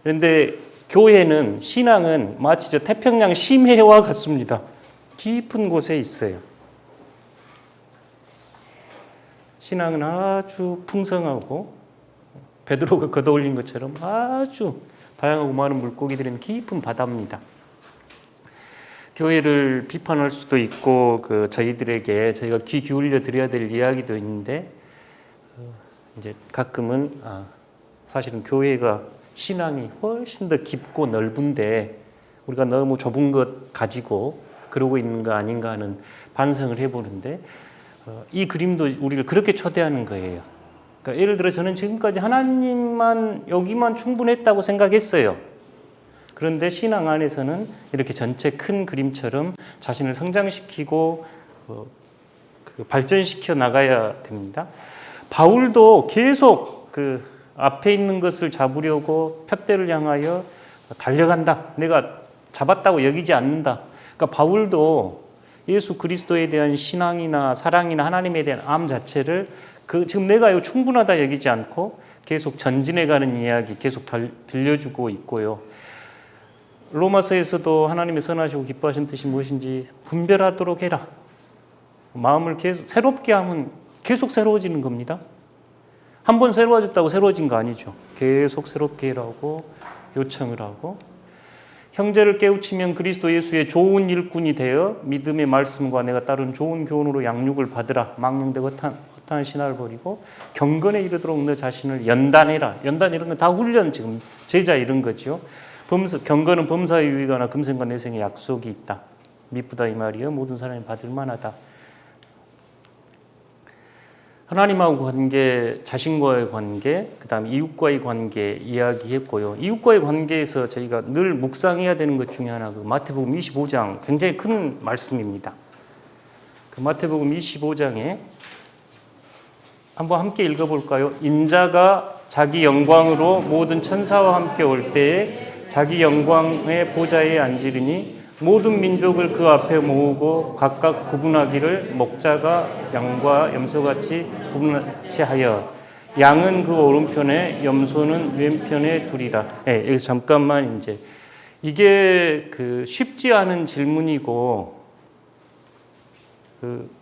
그런데 교회는, 신앙은 마치 저 태평양 심해와 같습니다. 깊은 곳에 있어요. 신앙은 아주 풍성하고 베드로가 걷어올린 것처럼 아주 다양하고 많은 물고기들은 깊은 바다입니다. 교회를 비판할 수도 있고, 저희들에게 저희가 귀 기울여 드려야 될 이야기도 있는데, 이제 가끔은 사실은 교회가 신앙이 훨씬 더 깊고 넓은데 우리가 너무 좁은 것 가지고 그러고 있는 거 아닌가 하는 반성을 해보는데, 이 그림도 우리를 그렇게 초대하는 거예요. 그러니까 예를 들어 저는 지금까지 하나님만 여기만 충분했다고 생각했어요. 그런데 신앙 안에서는 이렇게 전체 큰 그림처럼 자신을 성장시키고 발전시켜 나가야 됩니다. 바울도 계속 앞에 있는 것을 잡으려고 푯대를 향하여 달려간다. 내가 잡았다고 여기지 않는다. 그러니까 바울도 예수 그리스도에 대한 신앙이나 사랑이나 하나님에 대한 암 자체를 지금 내가 이거 충분하다 여기지 않고 계속 전진해가는 이야기 계속 들려주고 있고요. 로마서에서도 하나님의 선하시고 기뻐하신 뜻이 무엇인지 분별하도록 해라. 마음을 계속 새롭게 하면 계속 새로워지는 겁니다. 한 번 새로워졌다고 새로워진 거 아니죠. 계속 새롭게 해라고 요청을 하고, 형제를 깨우치면 그리스도 예수의 좋은 일꾼이 되어 믿음의 말씀과 내가 따른 좋은 교훈으로 양육을 받으라. 망령되고 헛한 신화를 버리고 경건에 이르도록 너 자신을 연단해라. 연단 이런 건 다 훈련, 지금 제자 이런 거죠. 경건은 범사에 유익하나 금생과 내생에 약속이 있다. 미쁘다 이 말이요. 모든 사람이 받을 만하다. 하나님하고 관계, 자신과의 관계, 그 다음에 이웃과의 관계 이야기했고요. 이웃과의 관계에서 저희가 늘 묵상해야 되는 것 중에 하나가 마태복음 25장 굉장히 큰 말씀입니다. 그 마태복음 25장에 한번 함께 읽어볼까요? 인자가 자기 영광으로 모든 천사와 함께 올 때에 자기 영광의 보좌에 앉으리니 모든 민족을 그 앞에 모으고 각각 구분하기를 목자가 양과 염소같이 구분치 하여 양은 그 오른편에 염소는 왼편에 두리라. 네, 여기서 잠깐만 이제 이게 쉽지 않은 질문이고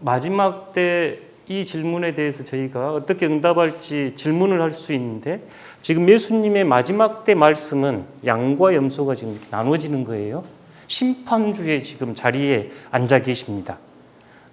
마지막 때 이 질문에 대해서 저희가 어떻게 응답할지 질문을 할 수 있는데 지금 예수님의 마지막 때 말씀은 양과 염소가 지금 이렇게 나눠지는 거예요. 심판주의 지금 자리에 앉아 계십니다.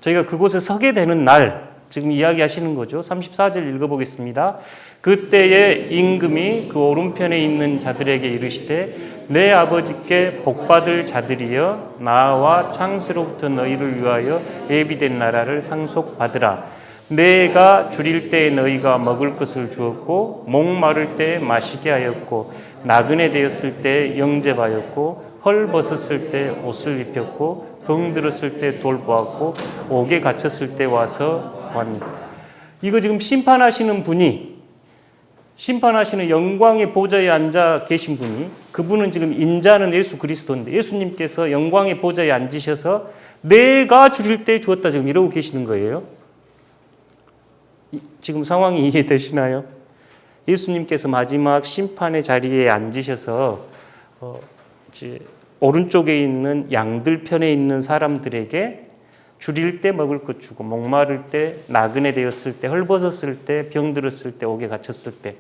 저희가 그곳에 서게 되는 날 지금 이야기하시는 거죠. 34절 읽어보겠습니다. 그때에 임금이 그 오른편에 있는 자들에게 이르시되 내 아버지께 복받을 자들이여 나와 창세로부터 너희를 위하여 예비된 나라를 상속받으라. 내가 줄일 때에 너희가 먹을 것을 주었고 목마를 때에 마시게 하였고 나그네 되었을 때에 영접하였고 헐 벗었을 때 옷을 입혔고 병들었을 때 돌보았고 옥에 갇혔을 때 와서 왔느니라. 이거 지금 심판하시는 분이 심판하시는 영광의 보좌에 앉아 계신 분이 그분은 지금 인자는 예수 그리스도인데 예수님께서 영광의 보좌에 앉으셔서 내가 줄일 때 주었다 지금 이러고 계시는 거예요. 지금 상황이 이해되시나요? 예수님께서 마지막 심판의 자리에 앉으셔서 이제 오른쪽에 있는 양들 편에 있는 사람들에게 줄일 때 먹을 것 주고 목마를 때 나그네 되었을 때 헐벗었을 때 병들었을 때 옥에 갇혔을 때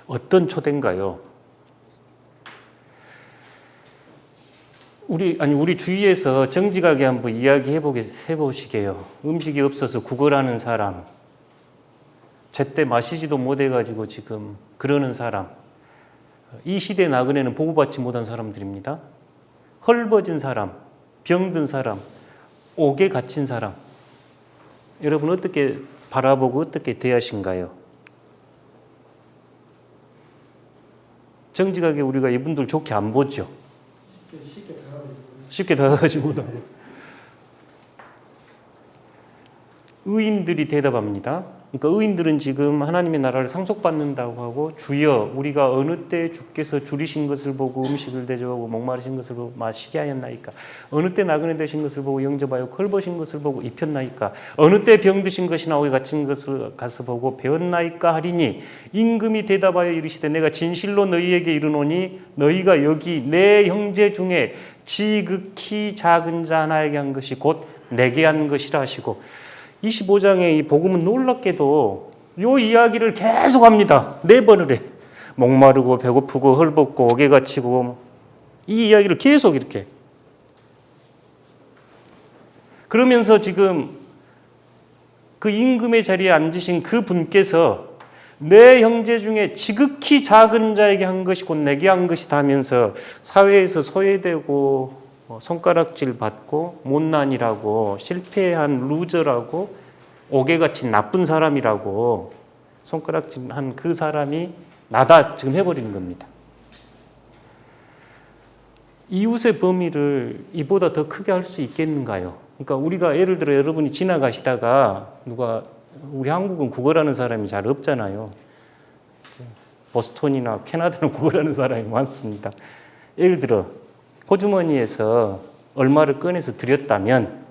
어떤 초대인가요? 우리 주위에서 정직하게 한번 이야기해 보시게요. 음식이 없어서 구걸하는 사람, 제때 마시지도 못해가지고 지금 그러는 사람, 이 시대 나그네는 보호받지 못한 사람들입니다. 헐벗은 사람, 병든 사람, 옥에 갇힌 사람. 여러분 어떻게 바라보고 어떻게 대하신가요? 정직하게 우리가 이분들 좋게 안 보죠. 쉽게 다가가지 못하고. 의인들이 대답합니다. 그러니까 의인들은 지금 하나님의 나라를 상속받는다고 하고 주여 우리가 어느 때 주께서 줄이신 것을 보고 음식을 대접하고 목마르신 것을 보고 마시게 하였나이까 어느 때 나그네 되신 것을 보고 영접하여 헐벗은 것을 보고 입혔나이까 어느 때 병드신 것이나 옥에 갇힌 것을 가서 보고 배웠나이까 하리니 임금이 대답하여 이르시되 내가 진실로 너희에게 이르노니 너희가 여기 내 형제 중에 지극히 작은 자 하나에게 한 것이 곧 내게 한 것이라 하시고 25장의 이 복음은 놀랍게도 이 이야기를 계속 합니다. 4번을 해. 목마르고 배고프고 헐벗고 옥에 갇히고 이 이야기를 계속 이렇게. 그러면서 지금 그 임금의 자리에 앉으신 그 분께서 내 형제 중에 지극히 작은 자에게 한 것이 곧 내게 한 것이다 하면서 사회에서 소외되고 손가락질 받고 못난이라고 실패한 루저라고 옥에 갇힌 나쁜 사람이라고 손가락질한 그 사람이 나다 지금 해버리는 겁니다. 이웃의 범위를 이보다 더 크게 할 수 있겠는가요? 그러니까 우리가 예를 들어 여러분이 지나가시다가 우리 한국은 구걸하는 사람이 잘 없잖아요. 보스턴이나 캐나다는 구걸하는 사람이 많습니다. 예를 들어 호주머니에서 얼마를 꺼내서 드렸다면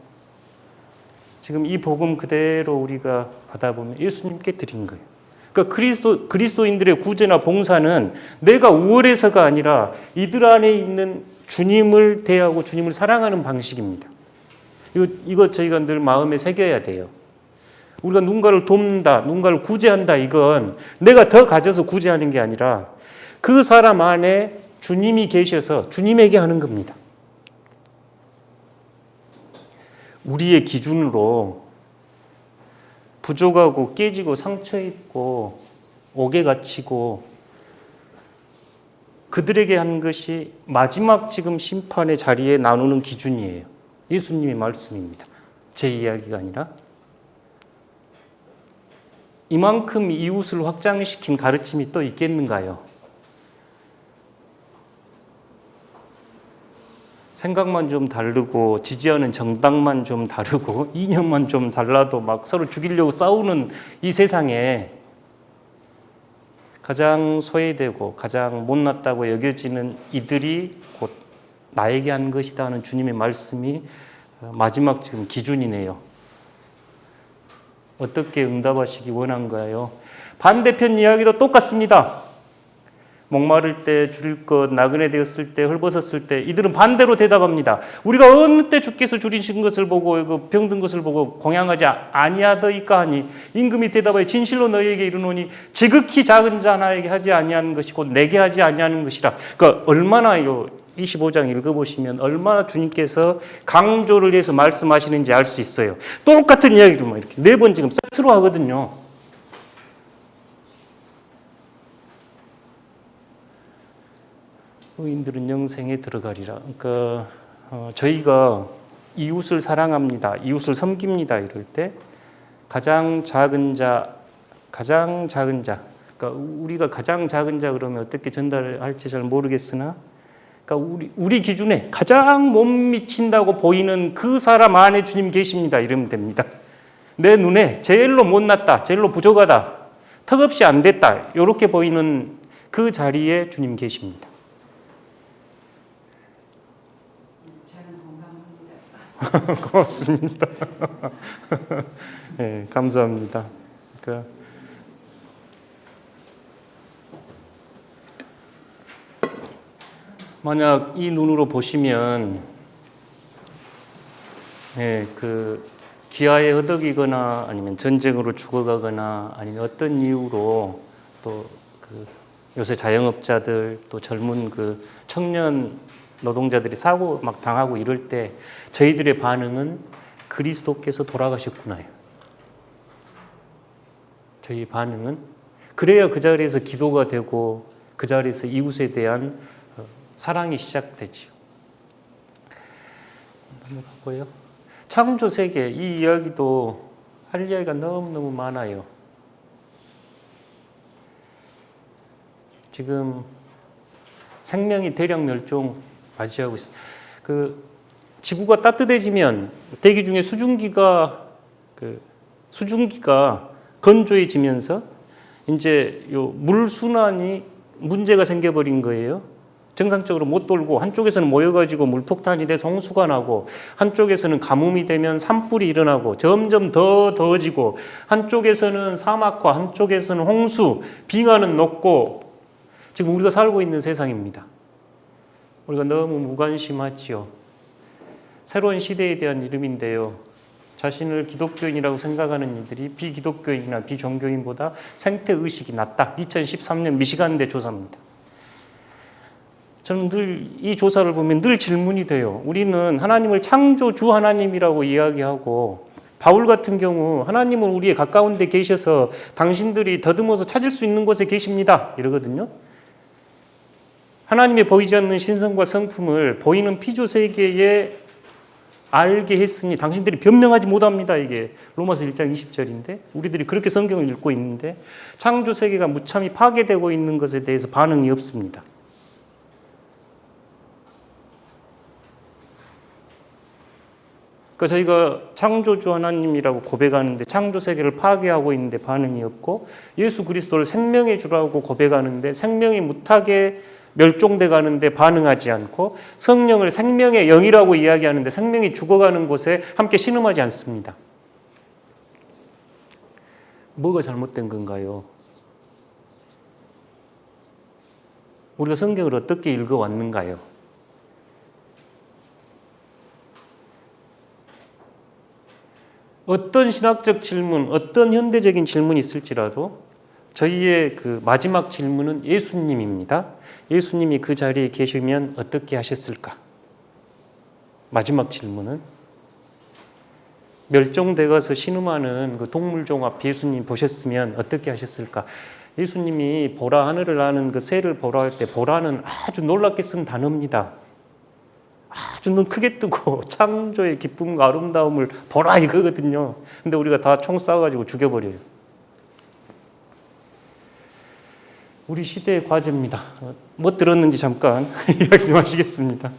지금 이 복음 그대로 우리가 받아보면 예수님께 드린 거예요. 그러니까 그리스도인들의 구제나 봉사는 내가 우월해서가 아니라 이들 안에 있는 주님을 대하고 주님을 사랑하는 방식입니다. 이거 저희가 늘 마음에 새겨야 돼요. 우리가 누군가를 돕는다, 누군가를 구제한다, 이건 내가 더 가져서 구제하는 게 아니라 그 사람 안에 주님이 계셔서 주님에게 하는 겁니다. 우리의 기준으로 부족하고 깨지고 상처 입고 옥에 갇히고 그들에게 한 것이 마지막 지금 심판의 자리에 나누는 기준이에요. 예수님의 말씀입니다. 제 이야기가 아니라. 이만큼 이웃을 확장시킨 가르침이 또 있겠는가요? 생각만 좀 다르고 지지하는 정당만 좀 다르고 이념만 좀 달라도 막 서로 죽이려고 싸우는 이 세상에 가장 소외되고 가장 못났다고 여겨지는 이들이 곧 나에게 한 것이다 하는 주님의 말씀이 마지막 지금 기준이네요. 어떻게 응답하시기 원한가요? 반대편 이야기도 똑같습니다. 목마를 때, 줄일 것, 나그네 되었을 때, 헐벗었을 때 이들은 반대로 대답합니다. 우리가 어느 때 주께서 줄이신 것을 보고 병든 것을 보고 공양하지 아니하더이까 하니 임금이 대답하여 진실로 너희에게 이르노니 지극히 작은 자 하나에게 하지 아니하는 것이고 내게 하지 아니하는 것이라. 그러니까 얼마나요? 25장 읽어보시면 얼마나 주님께서 강조를 해서 말씀하시는지 알 수 있어요. 똑같은 이야기를 이렇게 4번 지금 세트로 하거든요. 의인들은 영생에 들어가리라. 그러니까 저희가 이웃을 사랑합니다, 이웃을 섬깁니다 이럴 때 가장 작은 자, 그러니까 우리가 가장 작은 자 그러면 어떻게 전달할지 잘 모르겠으나, 그러니까 우리 기준에 가장 못 미친다고 보이는 그 사람 안에 주님 계십니다 이러면 됩니다. 내 눈에 제일로 못났다, 제일로 부족하다, 턱없이 안 됐다 이렇게 보이는 그 자리에 주님 계십니다. 고맙습니다. 네, 감사합니다. 그러니까 만약 이 눈으로 보시면 그 기아에 허덕이거나 아니면 전쟁으로 죽어가거나 아니면 어떤 이유로 또 그 요새 자영업자들 또 젊은 그 청년 노동자들이 사고 막 당하고 이럴 때 저희들의 반응은 그리스도께서 돌아가셨구나요. 저희 반응은 그래야 그 자리에서 기도가 되고 그 자리에서 이웃에 대한 사랑이 시작되죠. 넘어가고요. 창조 세계 이 이야기도 할 이야기가 너무너무 많아요. 지금 생명이 대량 멸종 맞이하고 있습니다. 그 지구가 따뜻해지면 대기 중에 수증기가 건조해지면서 이제 요 물 순환이 문제가 생겨버린 거예요. 정상적으로 못 돌고 한쪽에서는 모여가지고 물폭탄이 돼서 홍수가 나고 한쪽에서는 가뭄이 되면 산불이 일어나고 점점 더 더워지고 한쪽에서는 사막화, 한쪽에서는 홍수, 빙하는 녹고 지금 우리가 살고 있는 세상입니다. 우리가 너무 무관심하지요. 새로운 시대에 대한 이름인데요. 자신을 기독교인이라고 생각하는 이들이 비기독교인이나 비종교인보다 생태의식이 낮다. 2013년 미시간대 조사입니다. 저는 늘 이 조사를 보면 늘 질문이 돼요. 우리는 하나님을 창조주 하나님이라고 이야기하고 바울 같은 경우 하나님은 우리의 가까운 데 계셔서 당신들이 더듬어서 찾을 수 있는 곳에 계십니다 이러거든요. 하나님의 보이지 않는 신성과 성품을 보이는 피조 세계에 알게 했으니 당신들이 변명하지 못합니다. 이게 로마서 1장 20절인데 우리들이 그렇게 성경을 읽고 있는데 창조 세계가 무참히 파괴되고 있는 것에 대해서 반응이 없습니다. 그러니까 저희가 창조주 하나님이라고 고백하는데 창조 세계를 파괴하고 있는데 반응이 없고 예수 그리스도를 생명의 주라고 고백하는데 생명이 무하게 멸종돼 가는데 반응하지 않고 성령을 생명의 영이라고 이야기하는데 생명이 죽어가는 곳에 함께 신음하지 않습니다. 뭐가 잘못된 건가요? 우리가 성경을 어떻게 읽어왔는가요? 어떤 신학적 질문, 어떤 현대적인 질문이 있을지라도 저희의 그 마지막 질문은 예수님입니다. 예수님이 그 자리에 계시면 어떻게 하셨을까? 마지막 질문은 멸종돼 가서 신음하는 그 동물종 앞 예수님 보셨으면 어떻게 하셨을까? 예수님이 보라 하늘을 나는 그 새를 보라 할 때 보라는 아주 놀랍게 쓴 단어입니다. 아주 눈 크게 뜨고 창조의 기쁨과 아름다움을 보라 이거거든요. 근데 우리가 다 총 쏴가지고 죽여버려요. 우리 시대의 과제입니다. 뭐 들었는지 잠깐 이야기 좀 하시겠습니다.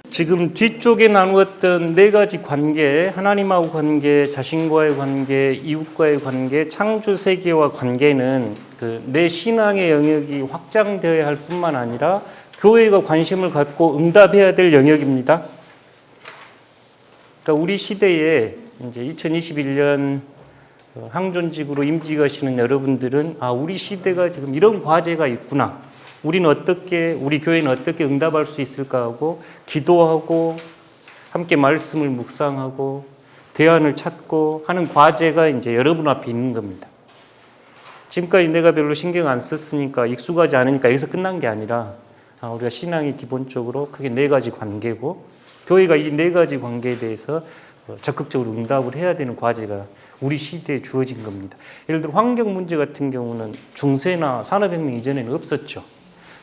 지금 뒤쪽에 나누었던 네 가지 관계, 하나님하고 관계, 자신과의 관계, 이웃과의 관계, 창조 세계와 관계는 그 내 신앙의 영역이 확장되어야 할 뿐만 아니라 교회가 관심을 갖고 응답해야 될 영역입니다. 그러니까 우리 시대에 이제 2021년 항존직으로 임직하시는 여러분들은 우리 시대가 지금 이런 과제가 있구나. 우리 교회는 어떻게 응답할 수 있을까 하고 기도하고 함께 말씀을 묵상하고 대안을 찾고 하는 과제가 이제 여러분 앞에 있는 겁니다. 지금까지 내가 별로 신경 안 썼으니까 익숙하지 않으니까 여기서 끝난 게 아니라 우리가 신앙이 기본적으로 크게 네 가지 관계고 교회가 이 네 가지 관계에 대해서 적극적으로 응답을 해야 되는 과제가 우리 시대에 주어진 겁니다. 예를 들어 환경 문제 같은 경우는 중세나 산업혁명 이전에는 없었죠.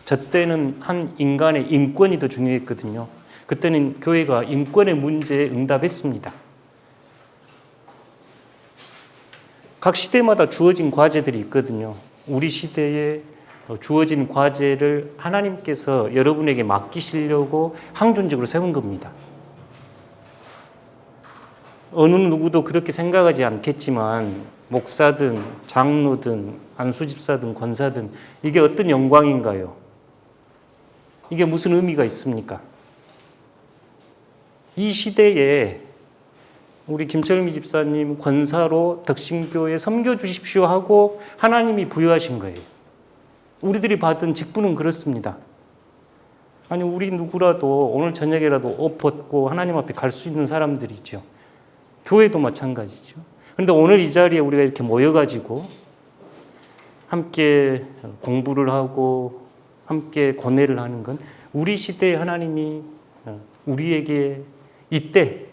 저 때는 한 인간의 인권이 더 중요했거든요. 그때는 교회가 인권의 문제에 응답했습니다. 각 시대마다 주어진 과제들이 있거든요. 우리 시대에 주어진 과제를 하나님께서 여러분에게 맡기시려고 항존직으로 세운 겁니다. 어느 누구도 그렇게 생각하지 않겠지만 목사든 장로든 안수집사든 권사든 이게 어떤 영광인가요? 이게 무슨 의미가 있습니까? 이 시대에 우리 김철미 집사님 권사로 덕심교회 섬겨주십시오 하고 하나님이 부여하신 거예요. 우리들이 받은 직분은 그렇습니다. 아니 우리 누구라도 오늘 저녁에라도 옷 벗고 하나님 앞에 갈 수 있는 사람들이죠. 교회도 마찬가지죠. 그런데 오늘 이 자리에 우리가 이렇게 모여가지고 함께 공부를 하고 함께 권해를 하는 건 우리 시대에 하나님이 우리에게 이때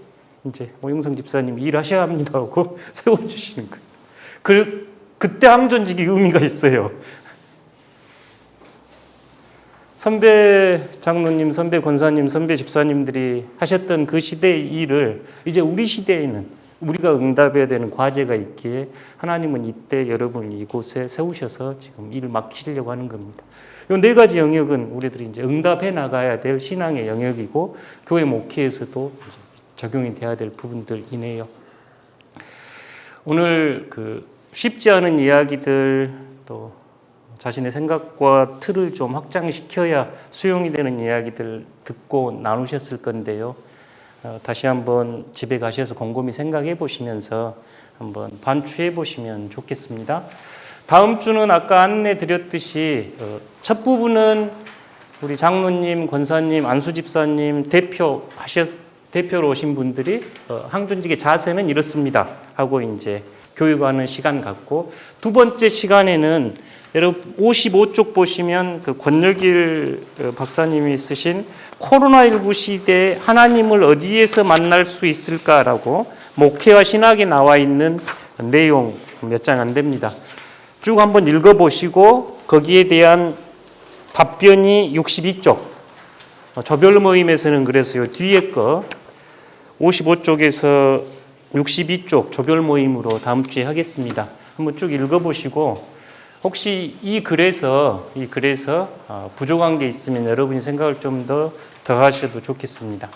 이제 오영성 집사님 일하셔야 합니다 하고 세워주시는 거예요. 그때 항존직이 의미가 있어요. 선배 장로님, 선배 권사님, 선배 집사님들이 하셨던 그 시대의 일을 이제 우리 시대에는 우리가 응답해야 되는 과제가 있기에 하나님은 이때 여러분을 이곳에 세우셔서 지금 일을 맡기시려고 하는 겁니다. 이 네 가지 영역은 우리들이 이제 응답해 나가야 될 신앙의 영역이고 교회 목회에서도 이제 적용이 돼야 될 부분들이네요. 오늘 쉽지 않은 이야기들 또 자신의 생각과 틀을 좀 확장시켜야 수용이 되는 이야기들 듣고 나누셨을 건데요. 다시 한번 집에 가셔서 곰곰이 생각해 보시면서 한번 반추해 보시면 좋겠습니다. 다음 주는 아까 안내 드렸듯이 첫 부분은 우리 장로님, 권사님, 안수집사님 대표로 오신 분들이 항존직의 자세는 이렇습니다 하고 이제 교육하는 시간 갖고, 두 번째 시간에는 여러분 55쪽 보시면 그 권여길 박사님이 쓰신 코로나19 시대에 하나님을 어디에서 만날 수 있을까라고 목회와 신학에 나와 있는 내용 몇 장 안 됩니다. 쭉 한번 읽어보시고 거기에 대한 답변이 62쪽. 조별 모임에서는 그래서 요 뒤에 거 55쪽에서 62쪽 조별 모임으로 다음 주에 하겠습니다. 한번 쭉 읽어보시고 혹시 이 글에서 부족한 게 있으면 여러분이 생각을 좀 더 하셔도 좋겠습니다.